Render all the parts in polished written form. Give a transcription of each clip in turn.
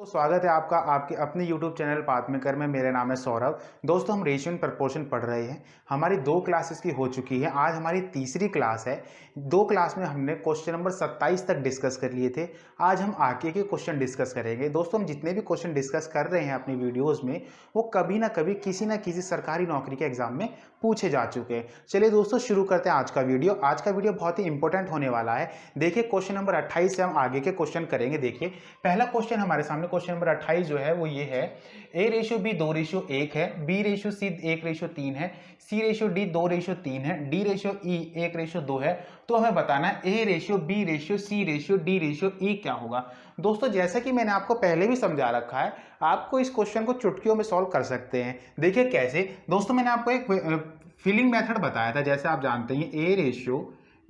स्वागत है आपका आपके अपने YouTube चैनल पाथ में कर में। मेरा नाम है सौरभ। दोस्तों हम रेशियो एंड प्रपोर्शन पढ़ रहे हैं। हमारी 2 क्लासेस की हो चुकी है। आज हमारी तीसरी क्लास है। 2 क्लास में हमने क्वेश्चन नंबर 27 तक डिस्कस कर लिए थे। आज हम आगे के क्वेश्चन डिस्कस करेंगे। दोस्तों हम जितने भी क्वेश्चन डिस्कस कर रहे हैं अपनी वीडियोज़ में वो कभी ना कभी किसी ना किसी सरकारी नौकरी के एग्जाम में पूछे जा चुके हैं। चलिए दोस्तों शुरू करते हैं आज का वीडियो। आज का वीडियो बहुत ही इंपॉर्टेंट होने वाला है। देखिए क्वेश्चन नंबर 28 से हम आगे के क्वेश्चन करेंगे। देखिए पहला क्वेश्चन हमारे सामने क्वेश्चन नंबर 28 जो है वो ये है, a रेशियो b 2:1 है, b रेशियो c 1:3 है, c रेशियो d 2:3 है, d रेशियो e 1:2 है। तो हमें बताना है a ratio b ratio c ratio d ratio e क्या होगा। दोस्तों जैसा कि मैंने आपको पहले भी समझा रखा है, आपको इस क्वेश्चन को चुटकियों में सॉल्व कर सकते हैं। देखिए कैसे। दोस्तों मैंने आपको एक फिलिंग मेथड बताया था। जैसे आप जानते हैं a ratio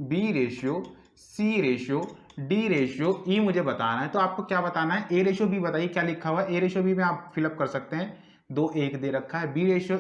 b ratio c ratio D ratio ई मुझे बताना है। तो आपको क्या बताना है, ए रेशियो बी बताइए क्या लिखा हुआ है। ए रेशियो बी में आप फिलअप कर सकते हैं, 2:1 दे रखा है। बी रेशियो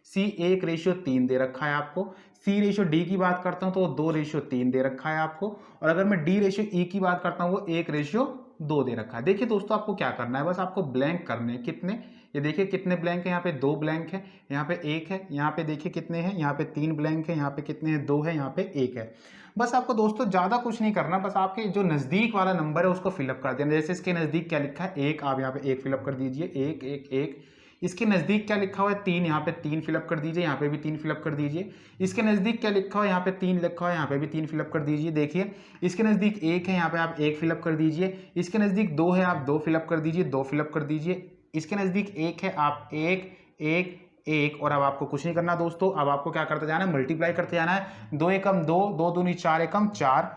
सी 1:3 दे रखा है आपको। सी रेशियो डी की बात करता हूं तो 2:3 दे रखा है आपको। और अगर मैं डी रेशियो ई की बात करता हूं वो 1:2 दे रखा है। देखिए दोस्तों आपको क्या करना है, बस आपको ब्लैंक करने हैं। कितने, ये देखिए कितने ब्लैंक है। यहाँ पे 2 ब्लैंक है, यहाँ पे 1 है, यहाँ पे देखिए कितने हैं, यहाँ पे 3 ब्लैंक है, यहाँ पे कितने हैं, 2 है, यहाँ पे 1 है। बस आपको दोस्तों ज्यादा कुछ नहीं करना, बस आपके जो नजदीक वाला नंबर है उसको फिलअप कर देना। जैसे इसके नजदीक क्या लिखा है 1, आप यहाँ पे 1 फिलअप कर दीजिए, 1 1 1। इसके नजदीक क्या लिखा हुआ है 3, यहाँ पे 3 फिलअप कर दीजिए, यहाँ पे भी 3 फिलअप कर दीजिए। इसके नजदीक क्या लिखा हुआ है, यहाँ पे 3 लिखा हुआ है, यहाँ पे भी 3 फिलअप कर दीजिए। देखिए इसके नजदीक 1 है, यहाँ पे आप 1 फिलअप कर दीजिए। इसके नजदीक 2 है, आप 2 फिलअप कर दीजिए, 2 फिलअप कर दीजिए। इसके नजदीक 1 है, आप 1 1 1। और अब आपको कुछ नहीं करना दोस्तों, अब आपको क्या करते जाना है, मल्टीप्लाई करते जाना है। 2 एकम 2, 2 दूनी 4 एकम 4,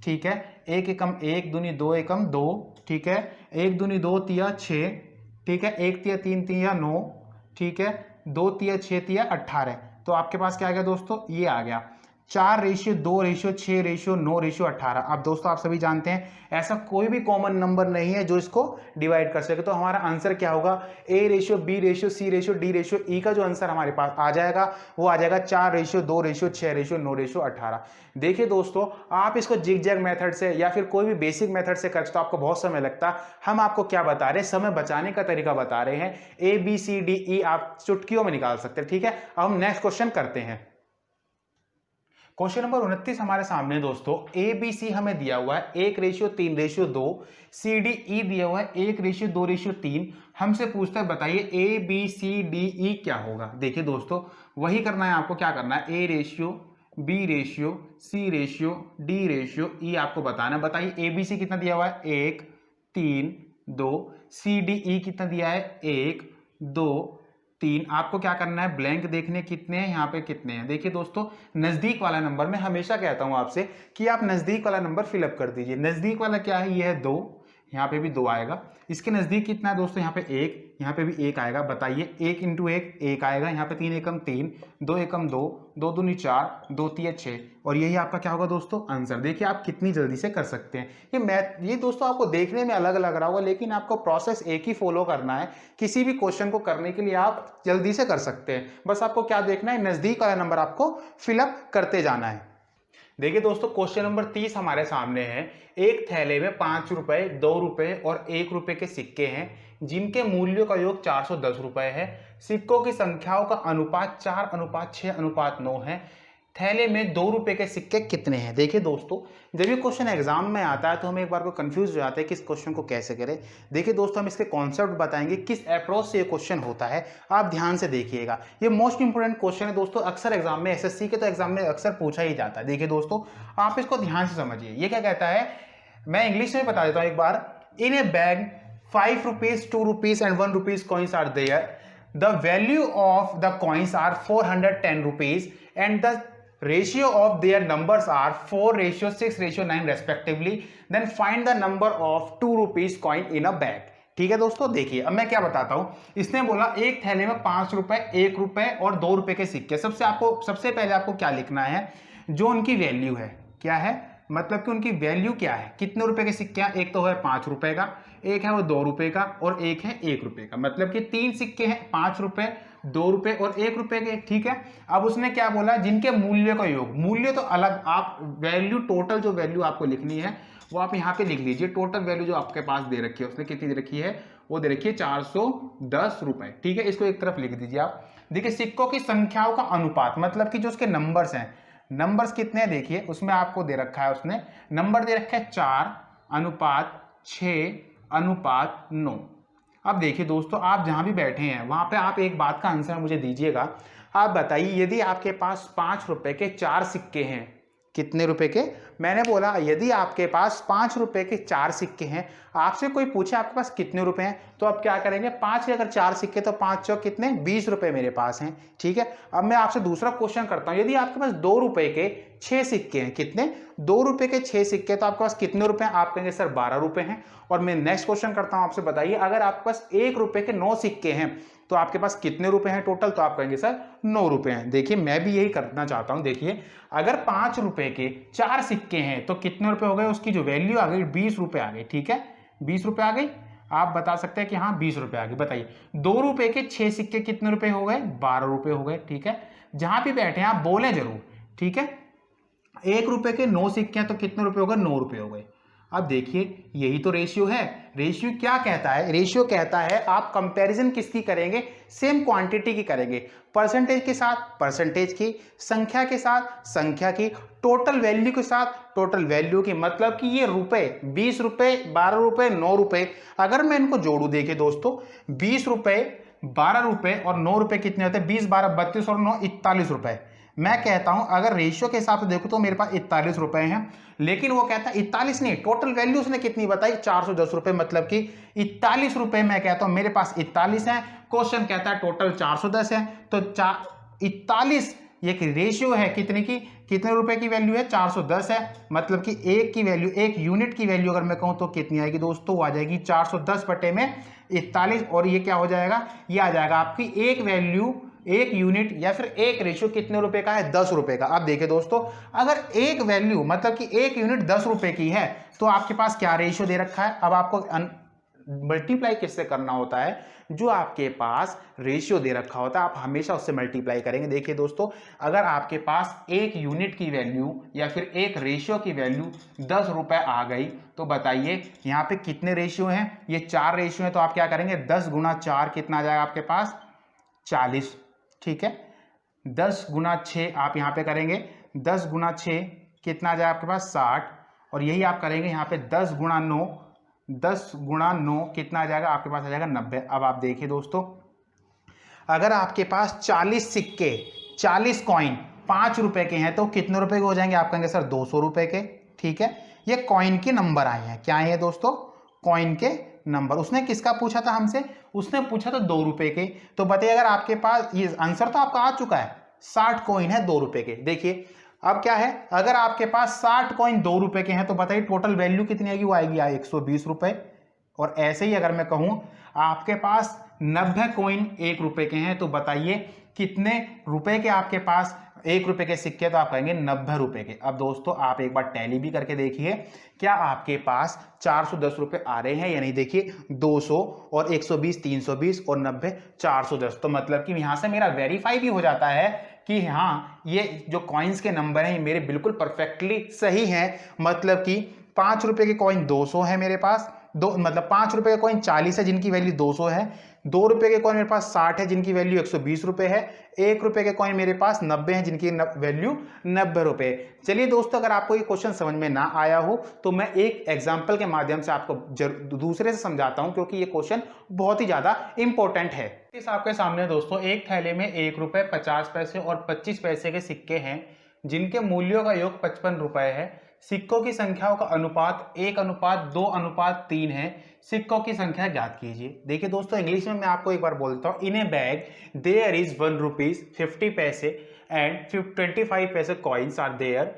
ठीक है। 1 एकम 1, दूनी 2 एकम 2, ठीक है। 1 दूनी 2 तिया 6, ठीक है। 1 तिया 3 तिया 9, ठीक है। 2 तिया 6 तिया 18। तो आपके पास क्या आ गया दोस्तों, ये आ गया 4 रेशियो 2 रेशियो 6 रेशियो 9 रेशियो 18। अब दोस्तों आप सभी जानते हैं ऐसा कोई भी कॉमन नंबर नहीं है जो इसको डिवाइड कर सके। तो हमारा आंसर क्या होगा, a ratio b ratio c ratio d ratio e का जो आंसर हमारे पास आ जाएगा वो आ जाएगा 4 रेशियो 2 रेशियो 6 रेशियो 9 रेशियो 18। देखिए दोस्तों आप इसको जिग जैग मेथड से या फिर कोई भी बेसिक मेथड से करते तो आपको बहुत समय लगता। हम आपको क्या बता रहे हैं, समय बचाने का तरीका बता रहे हैं। a b c d e आप चुटकियों में निकाल सकते हैं, ठीक है। अब हम नेक्स्ट क्वेश्चन करते हैं। क्वेश्चन नंबर 29 हमारे सामने दोस्तों, ए बी सी हमें दिया हुआ है 1:3:2, सी डी ई दिया हुआ है 1:2:3। हमसे पूछता है बताइए A B C D E क्या होगा। देखिए दोस्तों वही करना है आपको, क्या करना है, A ratio B ratio C ratio D ratio E आपको बताना है। बताइए ए बी सी कितना दिया हुआ है 1 3 2, सी डी ई कितना दिया है 1 2 3। आपको क्या करना है, ब्लैंक देखने कितने हैं, यहाँ पे कितने हैं। देखिए दोस्तों नजदीक वाला नंबर, मैं हमेशा कहता हूं आपसे कि आप नजदीक वाला नंबर फिलअप कर दीजिए। नजदीक वाला क्या है, ये है 2, यहाँ पे भी 2 आएगा। इसके नजदीक कितना है दोस्तों, यहाँ पे 1, यहाँ पे भी 1 आएगा। बताइए 1 × 1 1 आएगा। यहाँ पे 3 एकम 3, 2 एकम 2, 2 दूनी 4, 2 तिया 6। और यही आपका क्या होगा दोस्तों आंसर। देखिए आप कितनी जल्दी से कर सकते हैं। ये मैथ, ये दोस्तों आपको देखने में अलग लग रहा होगा लेकिन आपको प्रोसेस एक ही फॉलो करना है। किसी भी क्वेश्चन को करने के लिए आप जल्दी से कर सकते हैं। बस आपको क्या देखना है, नजदीक वाला नंबर आपको फिलअप करते जाना है। देखिए दोस्तों क्वेश्चन नंबर 30 हमारे सामने है। एक थैले में 5 रुपए 2 रुपए और 1 रुपए के सिक्के हैं जिनके मूल्यों का योग 410 रुपए है। सिक्कों की संख्याओं का अनुपात 4:6:9 है। थैले में 2 रुपए के सिक्के कितने हैं। देखिए दोस्तों जब ये क्वेश्चन एग्जाम में आता है तो हम एक बार को कंफ्यूज हो जाते हैं कि इस क्वेश्चन को कैसे करें। देखिए दोस्तों हम इसके कॉन्सेप्ट बताएंगे, किस अप्रोच से ये क्वेश्चन होता है, आप ध्यान से देखिएगा। ये मोस्ट इंपोर्टेंट क्वेश्चन है दोस्तों, अक्सर एग्जाम में एसएससी के तो एग्जाम में अक्सर पूछा ही जाता है। देखिए दोस्तों आप इसको ध्यान से समझिए। ये क्या कहता है, मैं इंग्लिश में बता देता हूँ एक बार। In a bag 5 rupees 2 rupees and 1 rupees coins are there. The value of the coins are 410 rupees and the ratio of their numbers are 4:6:9 respectively. Then find the number of 2 rupees coin in a bag. ठीक है दोस्तों देखिए अब मैं क्या बताता हूं। इसने बोला एक थैले में 5 रुपए 1 रुपए और 2 रुपए के सिक्के। सबसे पहले आपको क्या लिखना है, जो उनकी वैल्यू है। क्या है, मतलब कि उनकी वैल्यू क्या है, कितने रुपए के सिक्के हैं। एक तो है 5 रुपए का, एक है वो 2 रुपए का और एक है 1 रुपए का। मतलब कि 3 सिक्के हैं, 5 रुपए 2 रुपए और 1 रुपए के, ठीक है। अब उसने क्या बोला, जिनके मूल्य का योग, मूल्य तो अलग, आप वैल्यू टोटल जो वैल्यू आपको लिखनी है वो आप यहाँ पे लिख लीजिए। टोटल वैल्यू जो आपके पास दे रखी है उसने कितनी दे रखी है वो दे रखी है 410 रुपए, ठीक है। इसको एक तरफ लिख दीजिए आप। देखिए सिक्कों की संख्याओं का अनुपात, मतलब कि जो उसके नंबर्स हैं, नंबर्स कितने हैं देखिए, उसमें आपको दे रखा है, उसने नंबर दे रखा है 4:6:9। अब देखिए दोस्तों, आप जहां भी बैठे हैं वहां पे आप एक बात का आंसर मुझे दीजिएगा। आप बताइए, यदि आपके पास 5 रुपए के 4 सिक्के हैं, कितने रुपए के, मैंने बोला यदि आपके पास 5 रुपए के 4 सिक्के हैं, आपसे कोई पूछे आपके पास कितने रुपए हैं, तो आप क्या करेंगे, 5 के अगर 4 सिक्के तो 5 चौक कितने, 20 रुपए मेरे पास हैं, ठीक है। अब मैं आपसे दूसरा क्वेश्चन करता हूं, यदि आपके पास 2 रुपए के 6 सिक्के हैं, कितने, 2 रुपए के 6 सिक्के, तो आपके पास कितने रुपए हैं, आप कहेंगे सर 12 रुपए हैं। और मैं नेक्स्ट क्वेश्चन करता हूं आपसे, बताइए अगर आपके पास 1 रुपए के 9 सिक्के हैं तो आपके पास कितने रुपए हैं टोटल, तो आप कहेंगे सर 9 रुपए हैं। देखिए मैं भी यही करना चाहता हूं। देखिए अगर 5 रुपए के 4 सिक्के हैं तो कितने रुपए हो गए, उसकी जो वैल्यू आ गई 20 रुपए आ गई, ठीक है, 20 रुपए आ गई। आप बता सकते हैं कि हाँ 20 रुपए आ गए। बताइए 2 रुपए के 6 सिक्के कितने रुपए हो गए, 12 रुपए हो गए, ठीक है। जहां भी बैठे हैं आप बोले जरूर, ठीक है। 1 रुपए के 9 सिक्के हैं तो कितने रुपए हो गए, 9 रुपए हो गए। अब देखिए यही तो रेशियो है। रेशियो क्या कहता है, रेशियो कहता है आप कंपैरिजन किसकी करेंगे, सेम क्वांटिटी की करेंगे, परसेंटेज के साथ परसेंटेज की, संख्या के साथ संख्या की, टोटल वैल्यू के साथ टोटल वैल्यू की। मतलब कि ये रुपए 20 रुपए, 12 रुपए, 9 रुपए, अगर मैं इनको जोड़ू, देखिए दोस्तों 20 रुपए, 12 रुपए और 9 रुपए कितने होते हैं, 20 12 32 और 9 41 रुपए। मैं कहता हूं अगर रेशियो के हिसाब से देखो तो मेरे पास 41 रुपए हैं, लेकिन वो कहता है 41 नहीं, टोटल वैल्यू उसने कितनी बताई, 410 रुपए, मतलब कि 41 रुपए। मैं कहता हूं मेरे पास 41 है, क्वेश्चन कहता है टोटल 410 है, तो 41 ये रेशियो है कितने की, कितने रुपए की वैल्यू है, 410 है। मतलब कि एक की वैल्यू, एक यूनिट की वैल्यू अगर मैं कहूं तो कितनी आएगी दोस्तों, वो आ जाएगी 410 बटे में 41। और ये क्या हो जाएगा, ये आ जाएगा आपकी एक वैल्यू, एक यूनिट या फिर एक रेशियो कितने रुपए का है, 10 रुपए का। अब देखिए दोस्तों, अगर एक वैल्यू मतलब कि एक यूनिट 10 रुपए की है तो आपके पास क्या रेशियो दे रखा है। अब आपको मल्टीप्लाई किससे करना होता है, जो आपके पास रेशियो दे रखा होता है आप हमेशा उससे मल्टीप्लाई करेंगे। देखिए दोस्तों, अगर आपके पास एक यूनिट की वैल्यू या फिर एक रेशियो की वैल्यू 10 रुपए आ गई, तो बताइए यहाँ पे कितने रेशियो हैं, ये 4 रेशियो हैं, तो आप क्या करेंगे, 10 गुना 4 कितना आ जाएगा आपके पास, 40, ठीक है। 10 गुना 6 आप यहां पे करेंगे, 10 गुना 6 कितना आ जाएगा आपके पास, 60। और यही आप करेंगे यहाँ पे 10 गुना 9, 10 गुना 9 कितना आ जाएगा आपके पास, आ जाएगा 90। अब आप देखिए दोस्तों, अगर आपके पास 40 सिक्के, 40 कॉइन 5 रुपए के हैं तो कितने रुपए के हो जाएंगे, आप कहेंगे सर 200 रुपए के, ठीक है। ये कॉइन के नंबर आए हैं, क्या आए हैं दोस्तों, कॉइन के नंबर। उसने किसका पूछा था हमसे, उसने पूछा था 2 रुपए के। तो बताइए अगर आपके पास, ये आंसर तो आपका आ चुका है, 60 कॉइन है 2 रुपए के। देखिए अब क्या है, अगर आपके पास 60 कॉइन 2 रुपए के हैं तो बताइए टोटल वैल्यू कितनी आएगी, वो आएगी 120 रुपए। और ऐसे ही अगर मैं कहूं आपके पास 90 कॉइन 1 रुपए के हैं तो बताइए कितने रुपए के आपके पास 1 रुपए के सिक्के, तो आप कहेंगे 90 रुपए के। अब दोस्तों आप एक बार टैली भी करके देखिए, क्या आपके पास 410 रुपए आ रहे हैं या नहीं। देखिए 200 और 120 320 और 90 410, तो मतलब कि यहां से मेरा वेरीफाई भी हो जाता है कि हाँ ये जो कॉइन्स के नंबर हैं ये मेरे बिल्कुल परफेक्टली सही हैं। मतलब कि 5 रुपए के कॉइन 200 है मेरे पास, दो मतलब 5 रुपए का कॉइन 40 है जिनकी वैल्यू 200 है, 2 रुपए के कॉइन मेरे पास 60 है जिनकी वैल्यू 120 रुपए है, 1 रुपए के कॉइन मेरे पास 90 है जिनकी वैल्यू 90 रुपए। चलिए दोस्तों, अगर आपको ये क्वेश्चन समझ में ना आया हो तो मैं एक एग्जांपल के माध्यम से आपको दूसरे से समझाता हूं, क्योंकि ये क्वेश्चन बहुत ही ज्यादा इंपॉर्टेंट है। इस आपके सामने दोस्तों एक थैले में 1 रुपए 50 पैसे और 25 पैसे के सिक्के हैं जिनके मूल्यों का योग 55 रुपए है। सिक्कों की संख्याओं का अनुपात 1:2:3 है। सिक्कों की संख्या ज्ञात कीजिए। देखिए दोस्तों, इंग्लिश में मैं आपको एक बार बोलता हूँ, in a bag there is 1 rupees 50 paise and 25 पैसे coins are there.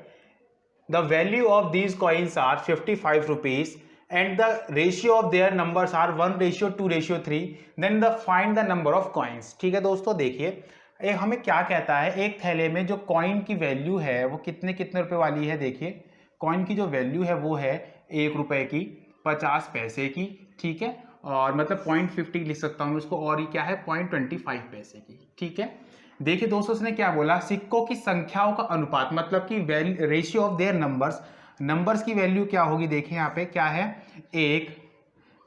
The value of these coins are 55 rupees and the ratio of their numbers are 1:2:3, then the find the number of coins। ठीक है दोस्तों, देखिए हमें क्या कहता है, एक थैले में जो कॉइन की वैल्यू है वो कितने कितने रुपए वाली है। देखिए कॉइन की जो वैल्यू है वो है 1 रुपए की 50 पैसे की, ठीक है, और मतलब 0.50 लिख सकता हूँ इसको, और ये क्या है 0.25 पैसे की, ठीक है। देखिए दोस्तों, उसने क्या बोला, सिक्कों की संख्याओं का अनुपात, मतलब कि रेशियो ऑफ देयर नंबर्स की वैल्यू क्या होगी। देखिए यहाँ पे क्या है, 1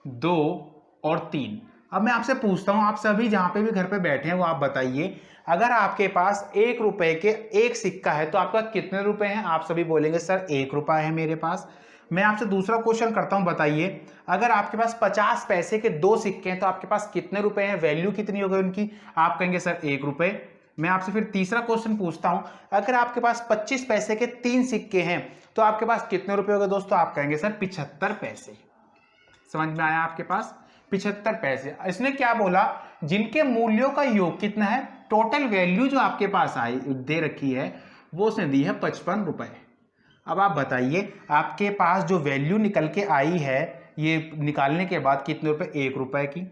2 और 3। अब मैं आपसे पूछता हूं, आप सभी जहां पे भी घर पे बैठे हैं वो आप बताइए, अगर आपके पास 1 रुपए के एक सिक्का है तो आपका कितने रुपए हैं? आप सभी बोलेंगे सर 1 रुपया है मेरे पास। मैं आपसे दूसरा क्वेश्चन करता हूं, बताइए अगर आपके पास 50 पैसे के 2 सिक्के हैं तो आपके पास कितने रुपए हैं? वैल्यू कितनी हो गई उनकी? आप कहेंगे सर 1 रुपए। मैं आपसे फिर तीसरा क्वेश्चन पूछता हूं, अगर आपके पास 25 पैसे के 3 सिक्के हैं तो आपके पास कितने रुपए हो गए दोस्तों? आप कहेंगे सर 75 पैसे। समझ में आया आपके पास? 75 पैसे। इसने क्या बोला, जिनके मूल्यों का योग कितना है, टोटल वैल्यू जो आपके पास आई दे रखी है वो उसने दी है 55 रुपए। अब आप बताइए आपके पास जो वैल्यू निकल के आई है ये निकालने के बाद कितने रुपए? 1 रुपए की,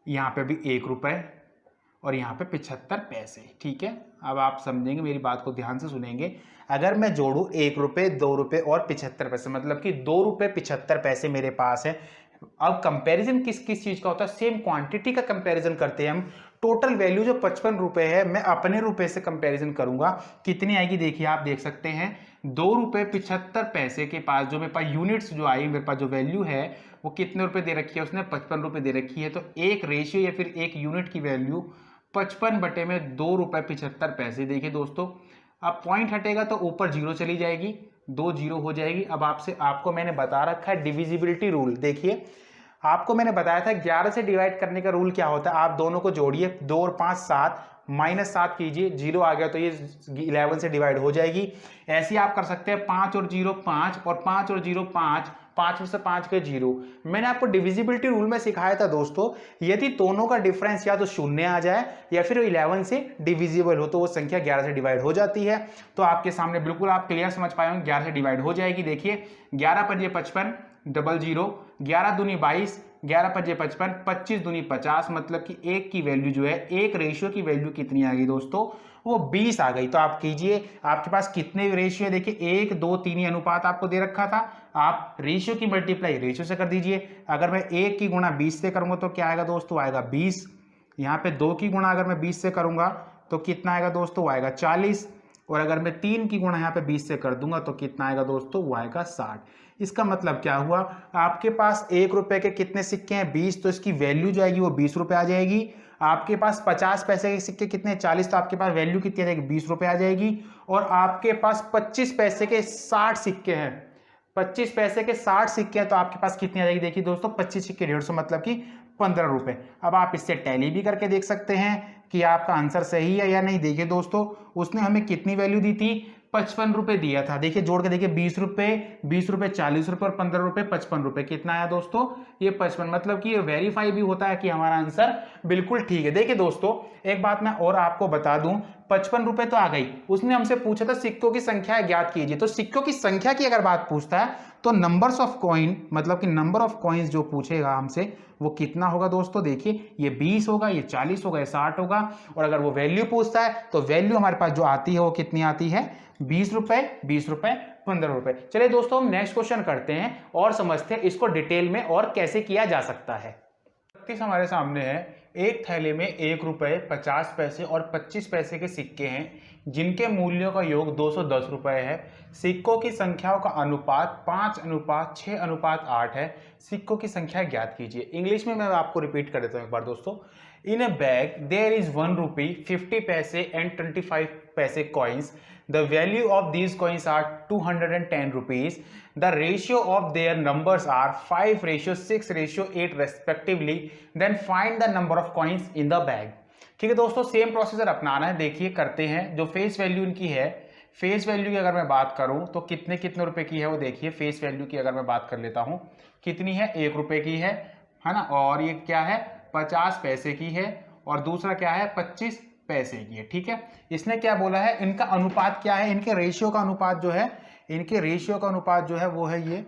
यहाँ पे भी 1 रुपए और यहाँ पे 75 पैसे। ठीक है, अब आप समझेंगे, मेरी बात को ध्यान से सुनेंगे। अगर मैं जोड़ू 1 रुपये 2 रुपये और 75 पैसे, मतलब कि 2 रुपये 75 पैसे मेरे पास है। अब कंपैरिजन किस किस चीज का होता है? सेम क्वांटिटी का कंपैरिजन करते हैं हम। टोटल वैल्यू जो 55 रुपए है मैं अपने रुपए से कंपैरिजन करूंगा, कितनी आएगी देखिए, आप देख सकते हैं 2 रुपये 75 पैसे के पास जो मेरे पास यूनिट्स जो आई, मेरे पास जो वैल्यू है वो कितने रुपए दे रखी है? उसने 55 रुपए दे रखी है। तो एक रेशियो या फिर एक यूनिट की वैल्यू 55 बटे में 2 रुपये 75 पैसे। देखिए दोस्तों, अब पॉइंट हटेगा तो ऊपर जीरो चली जाएगी, 2 जीरो हो जाएगी। अब आपको मैंने बता रखा है डिविजिबिलिटी रूल। देखिए आपको मैंने बताया था 11 से डिवाइड करने का रूल क्या होता है, आप दोनों को जोड़िए, 2 और 5 7, -7 कीजिए, 0 आ गया तो ये 11 से डिवाइड हो जाएगी। ऐसे ही आप कर सकते हैं 5 और 0 5 और 5 और 0 5, 5 में से 5 के 0। मैंने आपको डिविजिबिलिटी रूल में सिखाया था दोस्तों, यदि दोनों का डिफरेंस या तो शून्य आ जाए या फिर 11 से डिविजिबल हो तो वो संख्या 11 से डिवाइड हो जाती है। तो आपके सामने बिल्कुल आप क्लियर समझ पाए होंगे, 11 से डिवाइड हो जाएगी। देखिए 11 पंजे 55, डबल 0, 11 दूनी 22, 11 पंजे 55, 25 दूनी 50, मतलब कि एक की वैल्यू जो है, एक रेशियो की वैल्यू कितनी आ गई दोस्तों? वो 20 आ गई। तो आप कीजिए, आपके पास कितने रेशियो है? देखिए 1 2 3 ही अनुपात आपको दे रखा था, आप रेशियो की मल्टीप्लाई रेशियो से कर दीजिए। अगर मैं 1 की गुणा 20 से करूंगा तो क्या आएगा दोस्तों? आएगा 20। यहाँ पे 2 की गुणा अगर मैं 20 से करूंगा तो कितना आएगा दोस्तों? वो आएगा 40। और अगर मैं 3 की गुणा यहाँ पे 20 से कर दूंगा तो कितना आएगा दोस्तों? वो आएगा 60। इसका मतलब क्या हुआ, आपके पास 1 रुपए के कितने सिक्के हैं? 20, तो इसकी वैल्यू जो आएगी वो 20 रुपए आ जाएगी। आपके पास 50 पैसे के सिक्के कितने? 40, तो आपके पास वैल्यू कितनी आ जाएगी? 20 रुपए आ जाएगी। और आपके पास 25 पैसे के 60 सिक्के हैं, 25 पैसे के 60 सिक्के हैं तो आपके पास कितनी आ जाएगी? देखिए दोस्तों 25 सिक्के 150, मतलब कि 15 रुपए। अब आप इससे टैली भी करके देख सकते हैं कि आपका आंसर सही है या नहीं। देखिए दोस्तों, उसने हमें कितनी वैल्यू दी थी? 55 रुपए दिया था। देखिए जोड़ के देखिए, 20 रुपए 40 रुपए और 15 रुपए 55 रुपए, कितना आया दोस्तों? ये 55, मतलब कि ये वेरीफाई भी होता है कि हमारा आंसर बिल्कुल ठीक है। देखिए दोस्तों, एक बात मैं और आपको बता दूं, 55 रुपए तो आ गई। उसने हमसे पूछा था सिक्कों की संख्या ज्ञात कीजिए, तो सिक्कों की संख्या की अगर बात पूछता है तो नंबर्स ऑफ कॉइन, मतलब कि नंबर ऑफ कॉइन्स जो पूछेगा हमसे वो कितना होगा दोस्तों? देखिए ये 20 होगा, ये 40 होगा, ये 60 होगा। और अगर वो वैल्यू पूछता है तो वैल्यू हमारे पास जो आती है वो कितनी आती है? 20 रुपए 20 रुपए 15 रुपए। चलिए दोस्तों, हम नेक्स्ट क्वेश्चन करते हैं और समझते हैं इसको डिटेल में और कैसे किया जा सकता है। हमारे सामने है, एक थैले में 1 रुपए 50 पैसे और 25 पैसे के सिक्के हैं जिनके मूल्यों का योग 210 रुपए है। सिक्कों की संख्याओं का अनुपात 5:6:8 है। सिक्कों की संख्या ज्ञात कीजिए। इंग्लिश में मैं आपको रिपीट कर देता हूं एक बार दोस्तों। इन अ bag there is 1 rupee 50 paise and 25 पैसे coins. The value of these coins are 210 rupees. The ratio of their numbers are 5:6:8 respectively. Then find the number of coins in the bag. ठीक है दोस्तों, सेम प्रोसीजर अपनाना है। देखिए करते हैं। जो फेस वैल्यू इनकी है, फेस वैल्यू की अगर मैं बात करूं तो कितने कितने रुपए की है वो देखिए। फेस वैल्यू की अगर मैं बात कर लेता हूं, कितनी है? 1 रुपए की है ना। और ये क्या है? 50 पैसे की है। और दूसरा क्या है? 25 पैसे की है। ठीक है, इसने क्या बोला है? इनका अनुपात क्या है? इनके रेशियो का अनुपात जो है, इनके रेशियो का अनुपात जो है वो है ये,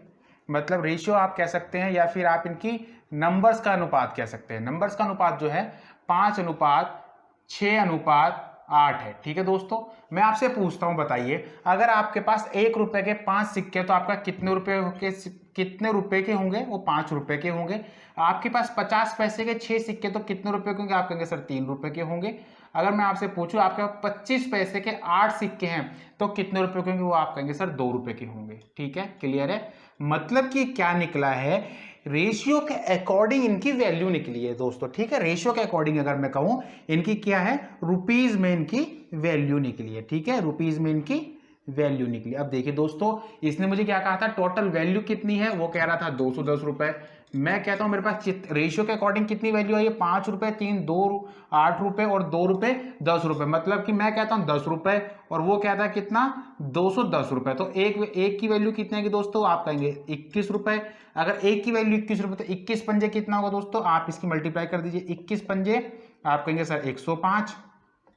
मतलब रेशियो आप कह सकते हैं या फिर आप इनकी नंबर्स का अनुपात कह सकते हैं। नंबर्स का अनुपात जो है 5:6:8 है। ठीक है दोस्तों, मैं आपसे पूछता हूं, बताइए अगर आपके पास 1 रुपए के 5 सिक्के तो आपका कितने रुपए के होंगे? वो 5 रुपए के होंगे। आपके पास 50 पैसे के 6 सिक्के तो कितने रुपए के होंगे? आप कहेंगे सर 3 रुपए के होंगे। अगर मैं आपसे पूछूं आपके पास 25 पैसे के 8 सिक्के हैं तो कितने रुपए के होंगे? वो आप कहेंगे सर 2 रुपए के होंगे। ठीक है, क्लियर है? मतलब कि क्या निकला है, रेशियो के अकॉर्डिंग इनकी वैल्यू निकली है दोस्तों, ठीक है। रेशियो के अकॉर्डिंग अगर मैं कहूं इनकी क्या है, रुपीज में इनकी वैल्यू निकली है, ठीक है, रुपीज में इनकी वैल्यू निकली। अब देखिए दोस्तों, इसने मुझे क्या कहा था, टोटल वैल्यू कितनी है, वो कह रहा था 210 रुपए। मैं कहता हूं मेरे पास रेशियो के अकॉर्डिंग कितनी वैल्यू है, ये 5 रुपए 3 2 8 रुपए और 2 रुपए 10 रुपए, मतलब कि मैं कहता हूं 10 रुपए और वो कहता है कितना, 210 रुपए। तो एक की वैल्यू कितनी है दोस्तों, आप कहेंगे 21 रुपए। अगर एक की वैल्यू 21 रुपए तो 21 पंजे कितना होगा दोस्तों, आप इसकी मल्टीप्लाई कर दीजिए, 21 पंजे आप कहेंगे सर 105,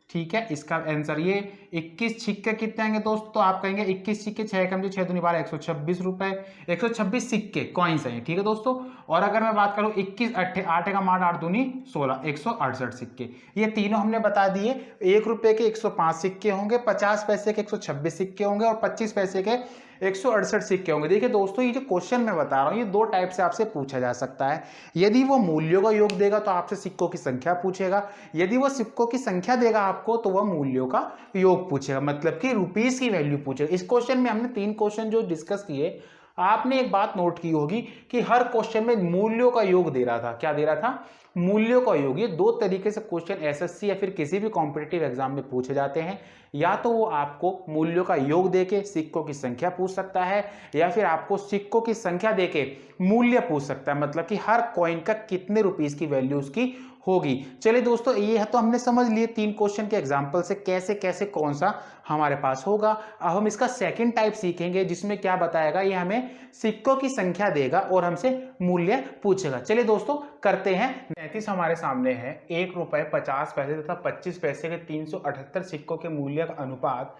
ठीक है। इसका आंसर ये 21 सिक्के कितने आएंगे दोस्तों, तो आप कहेंगे 21 सिक्के 6 कम 6 दूनी 12 126 रुपए, 126 सिक्के कॉइन्स हैं, ठीक है दोस्तों। और अगर मैं बात करूं 21 8 8 का 8 8 दूनी 16 168 सिक्के, ये तीनों हमने बता दिए। 1 रुपए के 105 सिक्के होंगे, 50 पैसे के 126 सिक्के होंगे और 25 पैसे के 168 सिक्के होंगे। देखिए दोस्तों, ये जो क्वेश्चन मैं बता रहा हूँ ये दो टाइप से आपसे पूछा जा सकता है। यदि वो मूल्यों का योग देगा तो आपसे सिक्कों की संख्या पूछेगा, यदि वो सिक्कों की संख्या देगा आपको तो वह मूल्यों का योग पूछेगा, मतलब कि रुपीस की वैल्यू पूछेगा। इस क्वेश्चन में हमने 3 क्वेश्चन जो डिस्कस किए, आपने एक बात नोट की होगी कि हर क्वेश्चन में मूल्यों का योग दे रहा था। क्या दे रहा था, मूल्यों का योग। ये दो तरीके से क्वेश्चन एसएससी या फिर किसी भी कॉम्पिटिटिव एग्जाम में पूछे जाते हैं। या तो वो आपको मूल्यों का योग देके सिक्कों की संख्या पूछ सकता है, या फिर आपको सिक्कों की संख्या देके मूल्य पूछ सकता है, मतलब कि हर कॉइन का कितने रुपीस की वैल्यू उसकी होगी। चलिए दोस्तों, ये तो हमने समझ लिए 3 क्वेश्चन के एग्जांपल से कैसे कैसे कौन सा हमारे पास होगा। अब हम इसका सेकंड टाइप सीखेंगे, जिसमें क्या बताएगा, ये हमें सिक्कों की संख्या देगा और हमसे मूल्य पूछेगा। चलिए दोस्तों करते हैं। 33 हमारे सामने है, 1 रुपए 50 पैसे तथा 25 पैसे के 378 सिक्कों के मूल्य का अनुपात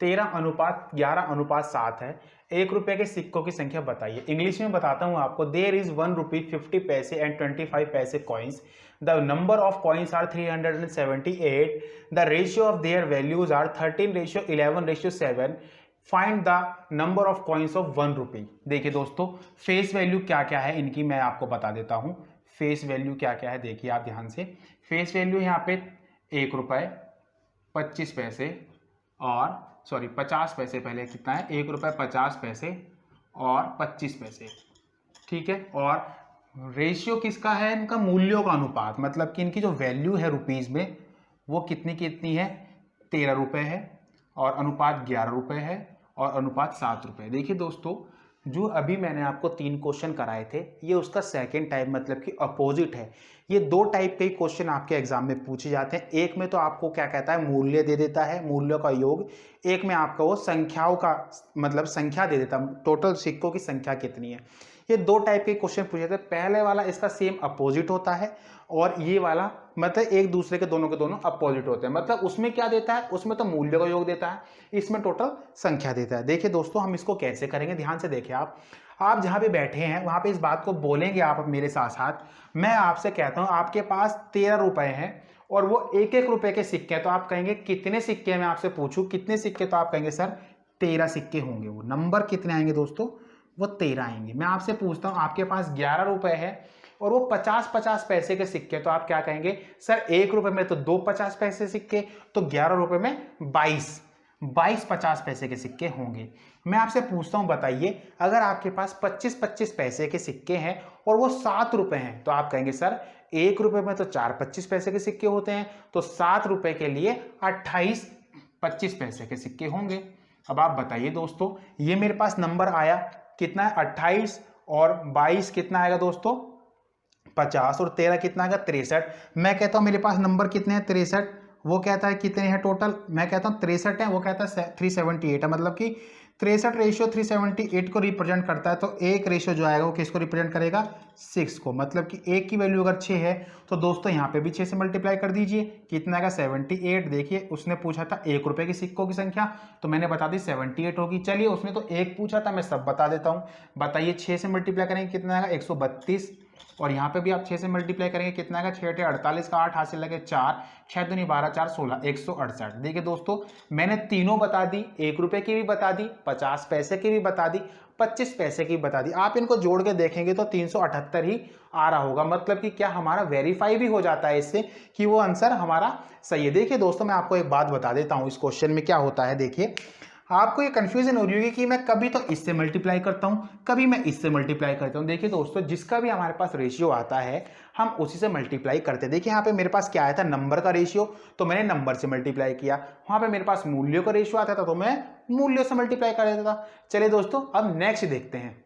13:11:7 है। 1 रुपए के सिक्कों की संख्या बताइए। इंग्लिश में बताता हूं आपको। There is 1 rupee 50 paise and 25 पैसे coins. The number of coins are 378. The ratio of their values are 13:11:7. Find the number of coins of 1 rupee. देखिए दोस्तों, फेस वैल्यू क्या क्या है इनकी मैं आपको बता देता हूं। फेस वैल्यू क्या क्या है देखिए आप ध्यान से। फेस वैल्यू यहाँ पे 1 रुपए 25 पैसे और 50 पैसे, पहले कितना है, 1 रुपए 50 पैसे और 25 पैसे, ठीक है। और रेशियो किसका है, इनका मूल्यों का अनुपात, मतलब कि इनकी जो वैल्यू है रुपीज में वो कितनी है, 13 रुपए है और अनुपात 11 रुपए है और अनुपात 7 रुपए। देखिए दोस्तों, जो अभी मैंने आपको 3 क्वेश्चन कराए थे, ये उसका सेकेंड टाइप मतलब कि अपोजिट है। ये 2 टाइप के क्वेश्चन आपके एग्जाम में पूछे जाते हैं। एक में तो आपको क्या कहता है, मूल्य दे देता है, मूल्यों का योग। एक में आपका वो संख्याओं का मतलब संख्या दे देता है, टोटल सिक्कों की संख्या कितनी है। ये 2 टाइप के क्वेश्चन पूछे थे। पहले वाला इसका सेम अपोजिट होता है और ये वाला मतलब एक दूसरे के दोनों अपोजिट होते हैं। मतलब उसमें क्या देता है, उसमें तो मूल्य का योग देता है, इसमें टोटल संख्या देता है। देखिए दोस्तों, हम इसको कैसे करेंगे, ध्यान से देखिए। आप जहां पे बैठे हैं वहां पे इस बात को बोलेंगे आप मेरे साथ साथ। मैं आपसे कहता हूं आपके पास 13 रुपए हैं और वो 1-1 रुपए के सिक्के हैं, तो आप कहेंगे कितने सिक्के हैं, मैं आपसे पूछूं कितने सिक्के, तो आप कहेंगे सर 13 सिक्के होंगे। वो नंबर कितने आएंगे दोस्तों, वो 13 आएंगे। मैं आपसे पूछता हूं आपके पास 11 रुपए है और वो 50-50 पैसे के सिक्के, तो आप क्या कहेंगे, सर 1 रुपए में तो 2 50 पैसे सिक्के, तो 11 रुपए में 22 50 पैसे के सिक्के होंगे। मैं आपसे पूछता हूं बताइए, अगर आपके पास 25-25 पैसे के सिक्के हैं और वो 7 रुपए हैं, तो आप कहेंगे सर 1 रुपए में तो 4 25 पैसे के सिक्के होते हैं, तो 7 रुपए के लिए 28 25 पैसे के सिक्के होंगे। अब आप बताइए दोस्तों, ये मेरे पास नंबर आया कितना है, 28 और 22 कितना आएगा दोस्तों, 50 और 13 कितना आएगा, 63। मैं कहता हूं मेरे पास नंबर कितने हैं, 63। वो कहता है कितने हैं टोटल, मैं कहता हूं 63 है, वो कहता है 378 है। मतलब कि 63 रेशियो 378 को रिप्रेजेंट करता है। तो एक रेशियो जो आएगा वो किसको रिप्रेजेंट करेगा, 6 को। मतलब कि एक की वैल्यू अगर 6 है तो दोस्तों यहाँ पे भी 6 से मल्टीप्लाई कर दीजिए, कितना आएगा 78। देखिए उसने पूछा था 1 रुपए की सिक्कों की संख्या, तो मैंने बता दी 78 होगी। चलिए उसने तो 1 पूछा था, मैं सब बता देता हूँ। बताइए 6 से मल्टीप्लाई करेंगे कितना आएगा, 132। और यहाँ पे भी आप 6 से मल्टीप्लाई करेंगे कितना आएगा, 6 48 का 8 हासिल लगे 4, 6 दूनी 12 4 16 168। देखिए दोस्तों, मैंने तीनों बता दी, 1 रुपए की भी बता दी, 50 पैसे की भी बता दी, 25 पैसे की बता दी। आप इनको जोड़ के देखेंगे तो 378 ही आ रहा होगा। मतलब कि क्या हमारा वेरीफाई भी हो जाता है इससे कि वो आंसर हमारा सही है। देखिए दोस्तों, मैं आपको एक बात बता देता हूँ, इस क्वेश्चन में क्या होता है। देखिए आपको ये कंफ्यूजन हो रही होगी कि मैं कभी तो इससे मल्टीप्लाई करता हूँ, कभी मैं इससे मल्टीप्लाई करता हूँ। देखिए दोस्तों, जिसका भी हमारे पास रेशियो आता है हम उसी से मल्टीप्लाई करते हैं। देखिए यहाँ पे मेरे पास क्या आया था, नंबर का रेशियो, तो मैंने नंबर से मल्टीप्लाई किया। वहाँ पे मेरे पास मूल्यों का रेशियो आता था तो मैं मूल्यों से मल्टीप्लाई कर देता था। चलिए दोस्तों, अब नेक्स्ट देखते हैं।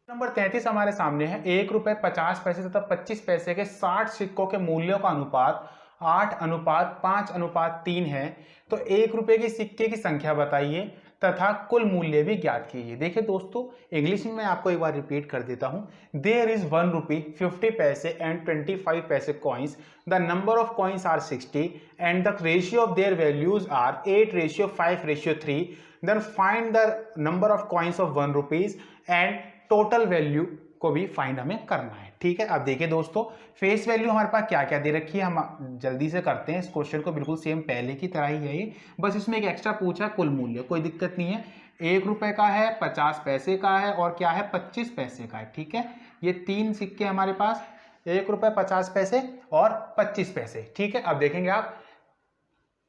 नंबर 33 हमारे सामने है। 1 रुपए 50 पैसे तथा 25 पैसे के 60 सिक्कों के मूल्यों का अनुपात 8:5:3 है। तो 1 रुपए की सिक्के की संख्या बताइए तथा कुल मूल्य भी ज्ञात कीजिए। देखिए दोस्तों, इंग्लिश में मैं आपको एक बार रिपीट कर देता हूं। There is 1 rupee 50 paise and 25 पैसे coins. The number of coins are 60 and the ratio of their values are 8:5:3। Then find the number of coins of 1 rupees and total value को भी फाइंड हमें करना है। ठीक है, अब देखिए दोस्तों, फेस वैल्यू हमारे पास क्या क्या दे रखी है, हम जल्दी से करते हैं। इस क्वेश्चन को बिल्कुल सेम पहले की तरह ही है ये, बस इसमें एक एक्स्ट्रा पूछा है कुल मूल्य, कोई दिक्कत नहीं है। 1 रुपए का है, 50 पैसे का है और क्या है 25 पैसे का है। ठीक है, ये 3 सिक्के हमारे पास, 1 रुपए 50 पैसे और 25 पैसे। ठीक है, अब देखेंगे आप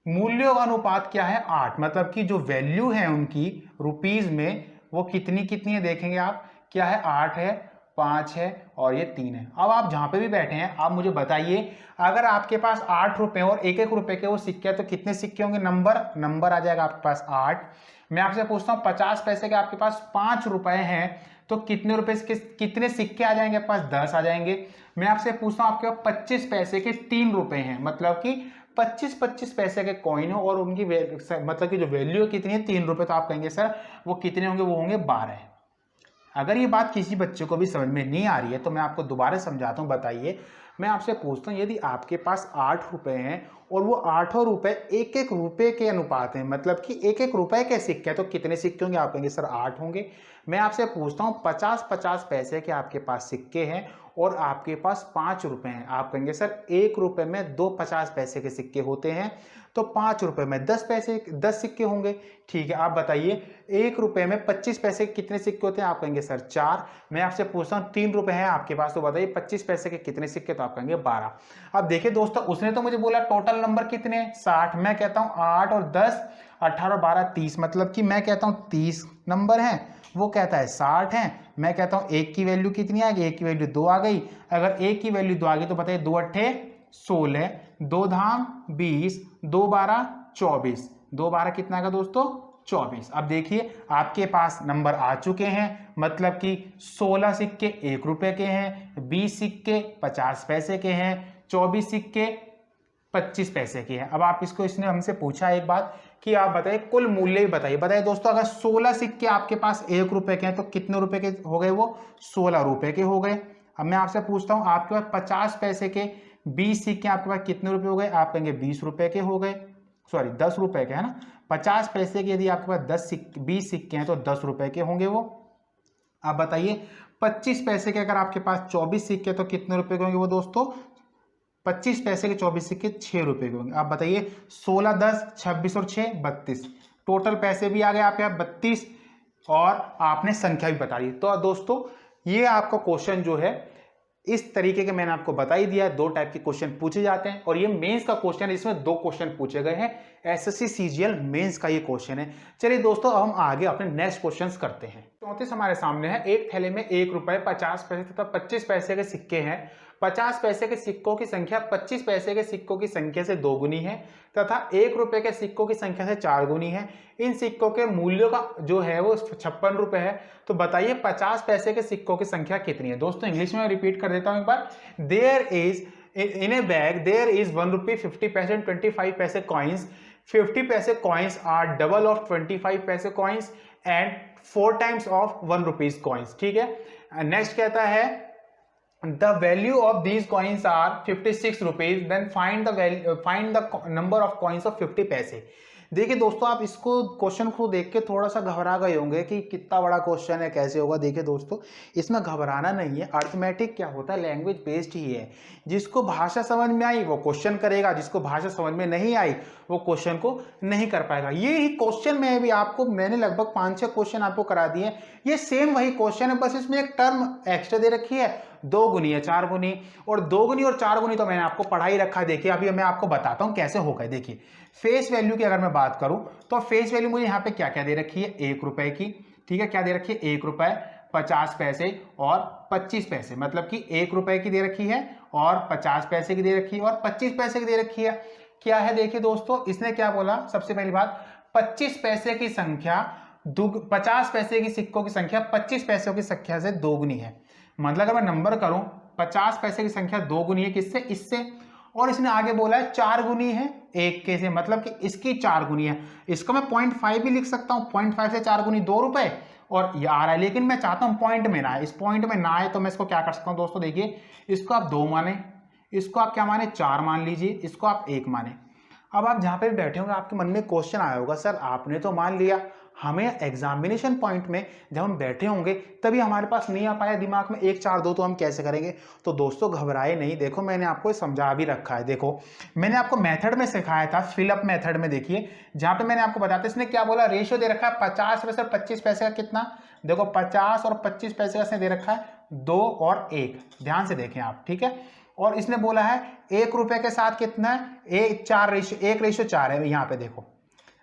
मूल्यों का अनुपात क्या है 8, मतलब कि जो वैल्यू है उनकी रुपीज में वो कितनी कितनी है, देखेंगे आप क्या है 8 है, 5 है और ये 3 है। अब आप जहां पे भी बैठे हैं आप मुझे बताइए, अगर आपके पास 8 रुपए और 1-1 रुपए के वो सिक्के हैं तो कितने सिक्के होंगे, नंबर आ जाएगा आपके पास 8। मैं आपसे पूछता हूँ 50 पैसे के आपके पास 5 रुपए हैं तो कितने रुपए के कितने सिक्के आ जाएंगे, आपके पास 10 आ जाएंगे। मैं आपसे पूछता हूँ आपके पास 25 पैसे के 3 रुपए हैं, मतलब कि 25-25 पैसे के कॉइन हो और उनकी मतलब कि जो वैल्यू कितनी है 3 रुपए, तो आप कहेंगे सर वो कितने होंगे, वो होंगे 12। अगर ये बात किसी बच्चे को भी समझ में नहीं आ रही है तो मैं आपको दोबारा समझाता हूँ, बताइए। मैं आपसे पूछता हूँ, यदि आपके पास 8 रुपए हैं और वो 8 रुपए 1-1 रुपए के अनुपात हैं, मतलब कि 1-1 रुपए के सिक्के हैं, तो कितने सिक्के होंगे, आप कहेंगे सर 8 होंगे। मैं आपसे पूछता हूँ 50-50 पैसे के आपके पास सिक्के हैं और आपके पास 5 रुपए हैं, आप कहेंगे सर 1 रुपए में 2 50 पैसे के सिक्के होते हैं तो 5 रुपए में 10 सिक्के होंगे। ठीक है, आप बताइए 1 रुपए में 25 पैसे के कितने सिक्के होते हैं, आप कहेंगे सर 4। मैं आपसे पूछता हूँ 3 रुपए हैं आपके पास, तो बताइए 25 पैसे के कितने सिक्के, तो आप कहेंगे 12। अब देखिए दोस्तों, उसने तो मुझे बोला टोटल नंबर कितने 60, मैं कहता हूँ 8 और 10 18 और 12 30, मतलब कि मैं कहता हूँ 30 नंबर हैं, वो कहता है 60 है। मैं कहता हूँ 1 की वैल्यू कितनी आ गई, 1 की वैल्यू 2 आ गई। अगर 1 की वैल्यू 2 आ गई तो बताइए 2 8 16, 2 धाम 20, 2 12 24, 2 12 कितना आएगा दोस्तों 24। अब देखिए आपके पास नंबर आ चुके हैं, मतलब कि 16 सिक्के 1 रुपए के हैं, 20 सिक्के 50 पैसे के हैं, 24 सिक्के 25 पैसे की है। अब आप इसने हमसे पूछा एक बात कि आप बताइए कुल मूल्य भी बताइए दोस्तों। अगर 16 सिक्के आपके पास 1 रुपए के हैं तो कितने रुपए के हो गए, वो 16 रुपए के हो गए। अब मैं आपसे पूछता हूं आपके पास 50 पैसे के 20 सिक्के आपके पास कितने रुपए हो गए, आप कहेंगे 20 रुपए के हो गए, सॉरी 10 रुपए के है ना। 50 पैसे के यदि आपके पास 20 सिक्के हैं तो 10 रुपए के होंगे वो। आप बताइए 25 पैसे के अगर आपके पास 24 सिक्के तो कितने रुपए के होंगे वो दोस्तों, 25 पैसे के 24 सिक्के 6 रुपए के होंगे। आप बताइए 16 10 26 और 6 32, टोटल पैसे भी आ गए आपके यहाँ 32 और आपने संख्या भी बता दी। तो दोस्तों ये आपका क्वेश्चन जो है इस तरीके के मैंने आपको बता ही दिया है। 2 टाइप के क्वेश्चन पूछे जाते हैं और ये मेंस का क्वेश्चन है, इसमें 2 क्वेश्चन पूछे गए हैं। एसएससी सीजीएल मेंस का ये क्वेश्चन है। चलिए दोस्तों अब हम आगे अपने नेक्स्ट क्वेश्चंस करते हैं। 34 हमारे सामने है। एक थैले में 1 रुपए 50 पैसे तथा 25 पैसे के सिक्के हैं। 50 पैसे के सिक्कों की संख्या 25 पैसे के सिक्कों की संख्या से 2 गुनी है तथा 1 रुपए के सिक्कों की संख्या से 4 गुनी है। इन सिक्कों के मूल्यों का जो है वो 56 रुपए है। तो बताइए 50 पैसे के सिक्कों की संख्या कितनी है। दोस्तों इंग्लिश में रिपीट कर देता हूं एक बार। There is in a bag there is 1 rupee 50 paise and 25 paise coins. 50 paise coins are double of 25 paise coins and 4 times of 1 rupees coins. ठीक है। नेक्स्ट कहता है the value of these coins are 56 rupees. Then find the number of coins of 50 paise. देखिए दोस्तों आप इसको question को देख के थोड़ा सा घबरा गए होंगे कि कितना बड़ा क्वेश्चन है, कैसे होगा। देखिए दोस्तों इसमें घबराना नहीं है। अर्थमेटिक क्या होता है, लैंग्वेज बेस्ड ही है। जिसको भाषा समझ में आई वो क्वेश्चन करेगा, जिसको भाषा समझ में नहीं आई वो क्वेश्चन को नहीं कर पाएगा। ये ही क्वेश्चन में भी आपको मैंने लगभग 5-6 क्वेश्चन आपको करा दिए। ये सेम वही क्वेश्चन है, बस इसमें एक टर्म एक्स्ट्रा दे रखी है 2 गुनी है 4 गुनी, और 2 गुनी और 4 गुनी तो मैंने आपको पढ़ा ही रखा है। देखिए अभी मैं आपको बताता हूँ कैसे होगा। देखिए फेस वैल्यू की अगर मैं बात करूँ तो फेस वैल्यू मुझे यहाँ पे क्या क्या दे रखी है, 1 रुपए की, ठीक है, क्या दे रखी है, 1 रुपए 50 पैसे और 25 पैसे, मतलब कि 1 रुपए की दे रखी है और 50 पैसे की दे रखी है और 25 पैसे की दे रखी है। क्या है देखिए दोस्तों, इसने क्या बोला, सबसे पहली बात 25 पैसे की संख्या 50 पैसे की सिक्कों की संख्या 25 पैसों की संख्या से दोगुनी है। मतलब अगर मैं नंबर करूं 50 पैसे की संख्या दोगुनी है किससे, इससे, और इसने आगे बोला है 4 गुनी है 1 के से, मतलब कि इसकी 4 गुनी है। इसको मैं 0.5 भी लिख सकता हूं, 0.5 से 4 गुनी 2 रुपए, और ये आ रहा है, लेकिन मैं चाहता हूं पॉइंट में ना आए। इस पॉइंट में ना आए तो मैं इसको क्या कर सकता हूं दोस्तों, देखिए इसको आप 2 माने, इसको आप क्या माने 4 मान लीजिए, इसको आप 1 माने। अब आप जहां पे भी बैठे होंगे आपके मन में क्वेश्चन आया होगा, सर आपने तो मान लिया, हमें एग्जामिनेशन पॉइंट में जब हम बैठे होंगे तभी हमारे पास नहीं आ पाया दिमाग में 1 4 2, तो हम कैसे करेंगे। तो दोस्तों घबराए नहीं, देखो मैंने आपको समझा भी रखा है। देखो मैंने आपको मेथड में सिखाया था, फिलअप मेथड में, देखिए जहां पे मैंने आपको बताया इसने क्या बोला, रेशियो दे रखा है 50 पैसे और 25 पैसे का, कितना, देखो 50 और 25 पैसे का इसने दे रखा है 2 और 1, ध्यान से देखें आप, ठीक है। और इसने बोला है 1 रुपए के साथ कितना है, 1 रेशियो 4 है, यहाँ पे देखो,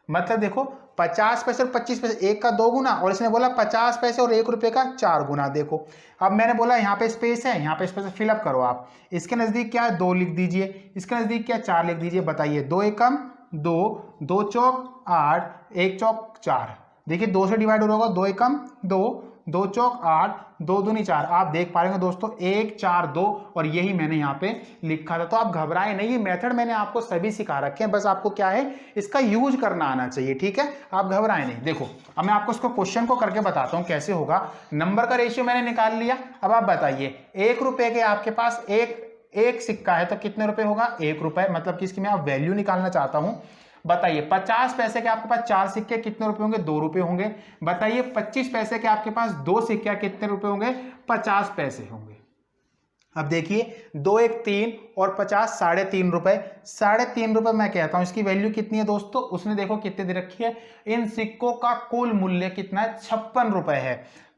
मतलब देखो 50 पैसे और 25 पैसे, 1 का 2 गुना, और इसने बोला 50 पैसे और 1 रुपए का 4 गुना। देखो अब मैंने बोला यहाँ पे स्पेस है, यहाँ पे स्पेस फिलअप करो आप, इसके नजदीक क्या है 2 लिख दीजिए, इसके नजदीक क्या 4 लिख दीजिए, बताइए 2 एकम 2, 2 चौक 8, 1 चौक 4, देखिए 2 से डिवाइड होगा, 2 एकम 2, 2 चौक 8, 2 दूनी 4, आप देख पा रहे हैं दोस्तों 1 4 2, और यही मैंने यहाँ पे लिखा था। तो आप घबराए नहीं, ये मेथड मैंने आपको सभी सिखा रखे हैं, बस आपको क्या है इसका यूज करना आना चाहिए, ठीक है, आप घबराए नहीं। देखो अब मैं आपको इसको क्वेश्चन को करके बताता हूँ कैसे होगा। नंबर का रेशियो मैंने निकाल लिया, अब आप बताइए 1 रुपए के आपके पास एक सिक्का है तो कितने रुपए होगा, 1 रुपए, मतलब कि इसकी मैं आप वैल्यू निकालना चाहता हूं। बताइए 50 पैसे के आपके पास 4 सिक्के कितने रुपए होंगे, 2 रुपए होंगे। बताइए 25 पैसे के आपके पास 2 सिक्के कितने रुपए होंगे, 50 पैसे होंगे। अब देखिए 2 1 3 और 50 3.5 रुपए, 3.5 रुपए मैं कहता हूं इसकी वैल्यू कितनी है दोस्तों, उसने देखो कितने दे रखी है, इन सिक्कों का कुल मूल्य कितना है, 56 रुपए है,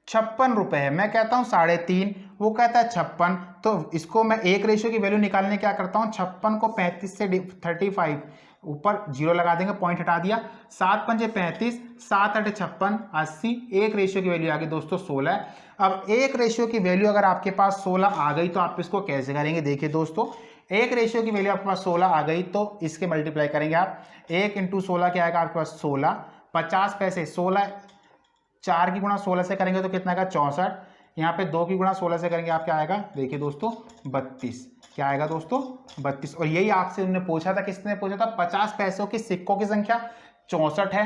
56 रुपए है। मैं कहता हूं 3.5, वो कहता है 56, तो इसको मैं एक रेशियो की वैल्यू निकालने क्या करता हूं, 56 को 35 से 35 ऊपर जीरो लगा देंगे, पॉइंट हटा दिया, 7 पंजे 35, 7 8 56, 80, एक रेशियो की वैल्यू आ गई दोस्तों 16 है। अब एक रेशियो की वैल्यू अगर आपके पास 16 आ गई तो आप इसको कैसे करेंगे, देखिए दोस्तों एक रेशियो की वैल्यू आपके पास 16 आ गई तो इसके मल्टीप्लाई करेंगे आप, 1 इंटू 16 क्या आएगा आपके पास 16, 50 पैसे 16, 4 की गुणा 16 से करेंगे तो कितना आएगा 64, यहाँ पे 2 की गुणा 16 से करेंगे आप क्या आएगा, देखिए दोस्तों 32, क्या आएगा दोस्तों 32। और यही आपसे उन्होंने पूछा था, किसने पूछा था, 50 पैसों की सिक्कों की संख्या 64 है।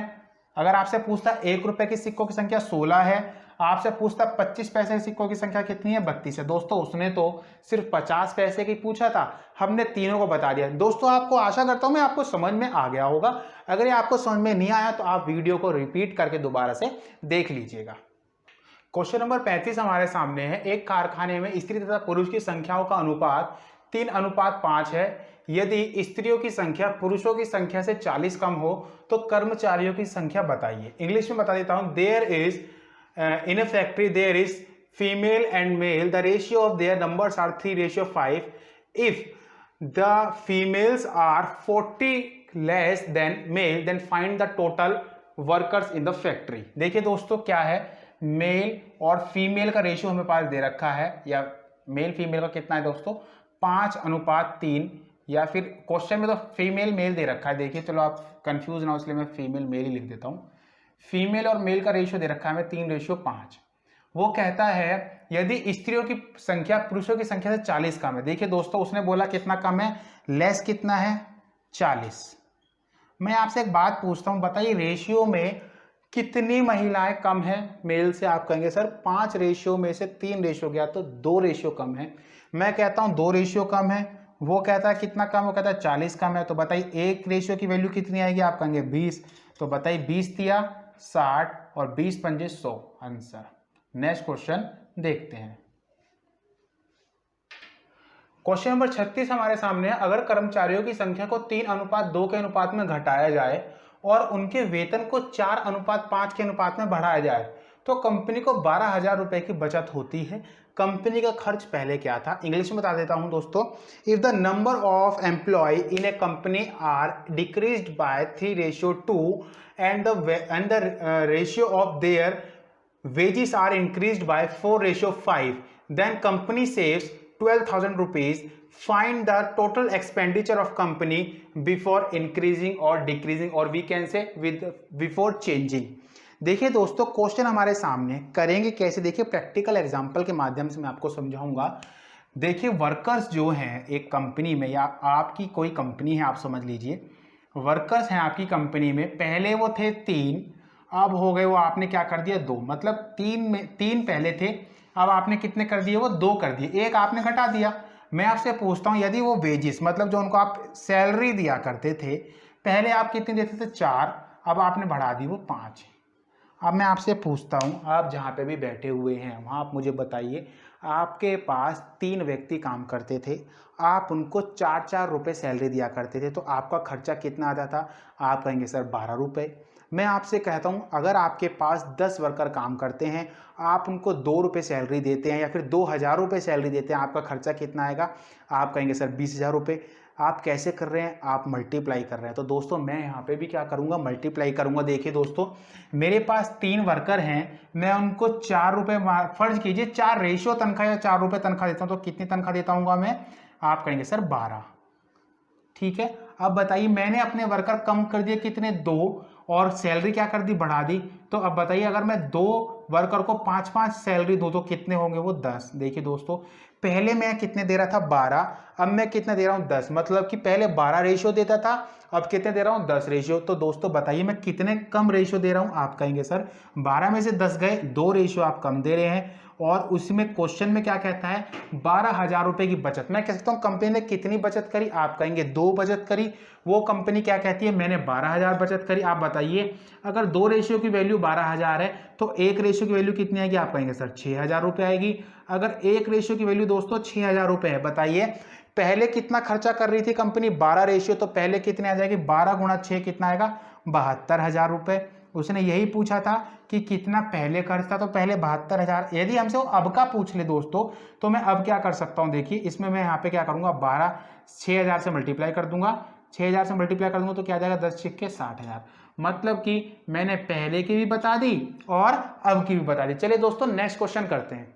अगर आपसे पूछता 1 रुपए की सिक्कों की संख्या 16 है, आपसे पूछता 25 पैसे की सिक्कों की संख्या कितनी है, 32 है। दोस्तों उसने तो सिर्फ 50 पैसे की पूछा था, हमने तीनों को बता दिया। दोस्तों आपको आशा करता हूं मैं आपको समझ में आ गया होगा। अगर ये आपको समझ में नहीं आया तो आप वीडियो को रिपीट करके दोबारा से देख लीजिएगा। क्वेश्चन नंबर 35 हमारे सामने है, एक कारखाने में स्त्री तथा पुरुष की संख्याओं का अनुपात 3:5 है। यदि स्त्रियों की संख्या पुरुषों की संख्या से 40 कम हो तो कर्मचारियों की संख्या बताइए। इंग्लिश में बता देता हूं, there is in a factory there is female and male, the ratio of their numbers are 3:5, if the females are 40 less than male then find the total workers in the factory. देखिए दोस्तों क्या है, mail और female का ratio हमें पास दे रखा है, या मेल फीमेल का कितना है दोस्तों 5:3, या फिर क्वेश्चन में तो फीमेल मेल दे रखा है। देखिए चलो आप कंफ्यूज ना हो इसलिए मैं फीमेल मेल ही लिख देता हूं। फीमेल और मेल का रेशियो दे रखा है हमें 3:5। वो कहता है यदि स्त्रियों की संख्या पुरुषों की संख्या से 40 कम है। देखिए दोस्तों उसने बोला कितना कम है, लेस कितना है 40। मैं आपसे एक बात पूछता हूं, बताइए रेशियो में कितनी महिलाएं कम है मेल से। आप कहेंगे सर 5 रेशियो में से 3 रेशियो गया तो 2 रेशियो कम है। मैं कहता हूं 2 रेशियो कम है, वो कहता है कितना कम, वो कहता है 40 कम है। तो बताइए एक रेशियो की वैल्यू कितनी आएगी, आप कहेंगे 20, तो बताइए 20 दिया 60 और 20 पंजे 100 आंसर। नेक्स्ट क्वेश्चन देखते हैं। क्वेश्चन नंबर 36 हमारे सामने है, अगर कर्मचारियों की संख्या को 3:2 के अनुपात में घटाया जाए और उनके वेतन को 4:5 के अनुपात में बढ़ाया जाए तो कंपनी को 12,000 रुपए की बचत होती है। कंपनी का खर्च पहले क्या था, इंग्लिश में बता देता हूं दोस्तों। If the number of employ in a company are decreased by 3:2 and the ratio of their wages are increased by 4:5, then company saves 12,000 rupees. Find the total expenditure of company before increasing or decreasing, or we can say with before changing. देखिए दोस्तों, question हमारे सामने करेंगे कैसे, देखिए practical example के माध्यम से मैं आपको समझाऊंगा। देखिए वर्कर्स जो हैं एक कंपनी में, या आपकी कोई कंपनी है, आप समझ लीजिए वर्कर्स हैं आपकी कंपनी में, पहले वो थे 3, अब हो गए वो आपने क्या कर दिया 2, मतलब 3 पहले थे, अब आपने कितने कर दिए, वो 2 कर दिए, एक आपने घटा दिया। मैं आपसे पूछता हूँ यदि वो वेजिस मतलब जो उनको आप सैलरी दिया करते थे, पहले आप कितने देते थे 4, अब आपने बढ़ा दी वो 5। अब मैं आपसे पूछता हूँ, आप जहाँ पे भी बैठे हुए हैं वहाँ आप मुझे बताइए, आपके पास 3 व्यक्ति काम करते थे, आप उनको 4-4 रुपये सैलरी दिया करते थे, तो आपका खर्चा कितना आता था, आप कहेंगे सर 12 रुपये। मैं आपसे कहता हूं अगर आपके पास 10 वर्कर काम करते हैं, आप उनको 2 रुपये सैलरी देते हैं या फिर 2,000 रुपये सैलरी देते हैं, आपका खर्चा कितना आएगा, आप कहेंगे सर 20,000 रुपये। आप कैसे कर रहे हैं, आप मल्टीप्लाई कर रहे हैं। तो दोस्तों मैं यहाँ पे भी क्या करूँगा, मल्टीप्लाई करूँगा। देखिए दोस्तों, मेरे पास 3 वर्कर हैं, मैं उनको 4 रुपये, फर्ज कीजिए 4 रेशियो तनख्वाह या 4 रुपये तनख्वाह देता हूँ, तो कितनी तनख्वाह देता हूँ मैं, आप कहेंगे सर 12। ठीक है, अब बताइए मैंने अपने वर्कर कम कर दिए कितने, 2, और सैलरी क्या कर दी, बढ़ा दी। तो अब बताइए अगर मैं 2 वर्कर को 5-5 सैलरी दूं तो कितने होंगे, वो 10। देखिए दोस्तों, पहले मैं कितने दे रहा था 12, अब मैं कितने दे रहा हूं 10, मतलब कि पहले 12 रेशियो देता था, अब कितने दे रहा हूं 10 रेशियो। तो दोस्तों बताइए मैं कितने कम रेशियो दे रहा हूं, आप कहेंगे सर 12 में से 10 गए, 2 रेशियो आप कम दे रहे हैं। और उसमें क्वेश्चन में क्या कहता है, 12,000 रुपए की बचत। मैं कह सकता हूं कंपनी ने कितनी बचत करी, आप कहेंगे 2 बचत करी। वो कंपनी क्या कहती है, मैंने 12,000 बचत करी। आप बताइए अगर 2 रेशियो की वैल्यू 12,000 है तो 1 रेशियो की वैल्यू कितनी आएगी, आप कहेंगे सर 6,000 रुपये आएगी। अगर 1 रेशियो की वैल्यू दोस्तों 6,000 रुपये है, बताइए पहले कितना खर्चा कर रही थी कंपनी, 12 रेशियो, तो पहले कितने आ जाएगी, 12 गुणा 6 कितना आएगा, 72,000 रुपये। उसने यही पूछा था कि कितना पहले खर्च था, तो पहले 72,000। यदि हमसे वो अब का पूछ ले दोस्तों, तो मैं अब क्या कर सकता हूं, देखिए इसमें मैं यहाँ पे क्या करूंगा, 6,000 से मल्टीप्लाई कर दूंगा, 6,000 से मल्टीप्लाई कर दूंगा तो क्या आ जाएगा, 10 छिक्के 60,000। मतलब कि मैंने पहले की भी बता दी और अब की भी बता दी। चलिए दोस्तों नेक्स्ट क्वेश्चन करते हैं।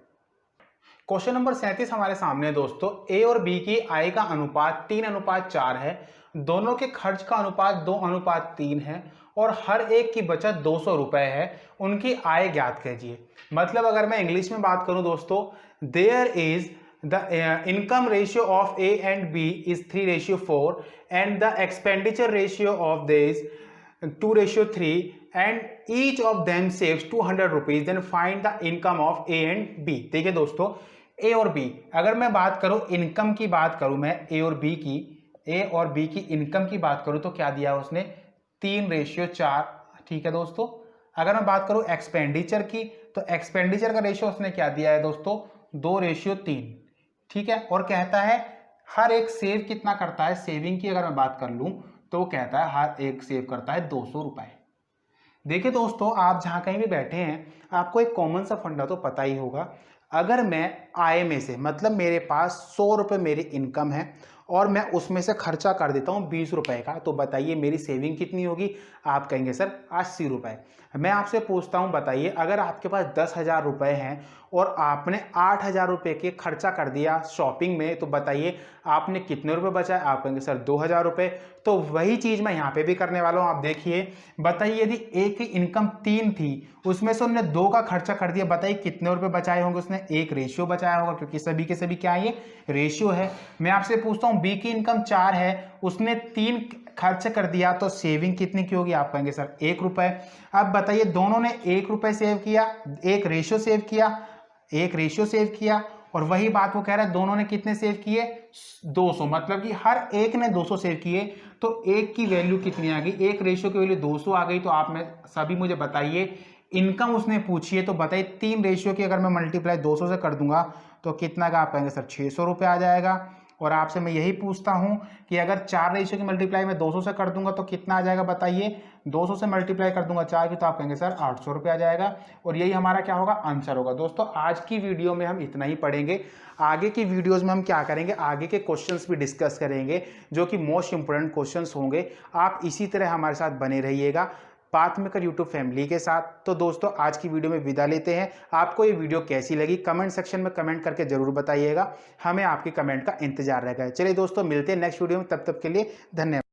क्वेश्चन नंबर 37 हमारे सामने दोस्तों, ए और बी की आय का अनुपात 3:4 है, दोनों के खर्च का अनुपात 2:3 है और हर एक की बचत 200 रुपए है, उनकी आय ज्ञात कीजिए। मतलब अगर मैं इंग्लिश में बात करूं दोस्तों, there is the income ratio of A and B is 3:4 and the expenditure ratio of this 2:3 and each of them saves 200 rupees, then find the income of A and B। देखिए दोस्तों, A और B, अगर मैं बात करूं income की बात करूं, मैं A और B की इनकम की बात करूं तो क्या दिया उसने, 3:4। ठीक है दोस्तों, अगर मैं बात करूं एक्सपेंडिचर की, तो एक्सपेंडिचर का रेशियो उसने क्या दिया है दोस्तों, 2:3। ठीक है, और कहता है हर एक सेव कितना करता है, सेविंग की अगर मैं बात कर लूं तो कहता है हर एक सेव करता है 200 रुपए। देखिए दोस्तों, आप जहां कहीं भी बैठे हैं आपको एक कॉमन सा फंडा तो पता ही होगा। अगर मैं आय में से, मतलब मेरे पास 100 रुपये मेरी इनकम है और मैं उसमें से खर्चा कर देता हूँ 20 रुपए का, तो बताइए मेरी सेविंग कितनी होगी, आप कहेंगे सर 80 रुपए। मैं आपसे पूछता हूँ, बताइए अगर आपके पास 10,000 रुपये हैं और आपने 8,000 रुपये के खर्चा कर दिया शॉपिंग में, तो बताइए आपने कितने रुपए बचाए, आप कहेंगे सर 2,000 रुपये। तो वही चीज़ मैं यहाँ पे भी करने वाला हूँ। आप देखिए, बताइए यदि एक की इनकम 3 थी, उसमें से उन्होंने 2 का खर्चा कर दिया, बताइए कितने रुपए बचाए होंगे, उसने 1 रेशियो बचाया होगा, क्योंकि सभी के सभी क्या है, ये रेशियो है। मैं आपसे पूछता हूँ बी की इनकम 4 है, उसने 3 खर्च कर दिया, तो सेविंग कितनी की होगी, आप कहेंगे सर 1 रुपए। अब बताइए दोनों ने 1 रुपए सेव किया, 1 रेशियो सेव किया, और वही बात वो कह रहा है दोनों ने कितने सेव किए, 200। मतलब कि हर एक ने 200 सेव किए, तो एक की वैल्यू कितनी आ गई, एक रेशियो की वैल्यू 200 आ गई। तो आप में सभी मुझे बताइए, इनकम उसने पूछी है, तो बताइए 3 रेशियो की अगर मैं मल्टीप्लाई 200 से कर दूंगा तो कितना का, आप कहेंगे सर 600 रुपये आ जाएगा। और आपसे मैं यही पूछता हूं कि अगर 4 रेशियो की मल्टीप्लाई मैं 200 से कर दूंगा तो कितना आ जाएगा बताइए। 200 से मल्टीप्लाई कर दूंगा 4 की तो आप कहेंगे सर 800 रुपये आ जाएगा, और यही हमारा क्या होगा, आंसर होगा। दोस्तों आज की वीडियो में हम इतना ही पढ़ेंगे। आगे की वीडियोस में हम क्या करेंगे, आगे के क्वेश्चंस भी डिस्कस करेंगे जो कि मोस्ट इंपोर्टेंट क्वेश्चंस होंगे। आप इसी तरह हमारे साथ बने रहिएगा पाथ मेकर यूट्यूब फैमिली के साथ। तो दोस्तों आज की वीडियो में विदा लेते हैं। आपको ये वीडियो कैसी लगी कमेंट सेक्शन में कमेंट करके जरूर बताइएगा, हमें आपके कमेंट का इंतजार रहेगा। चलिए दोस्तों मिलते हैं नेक्स्ट वीडियो में, तब तक के लिए धन्यवाद।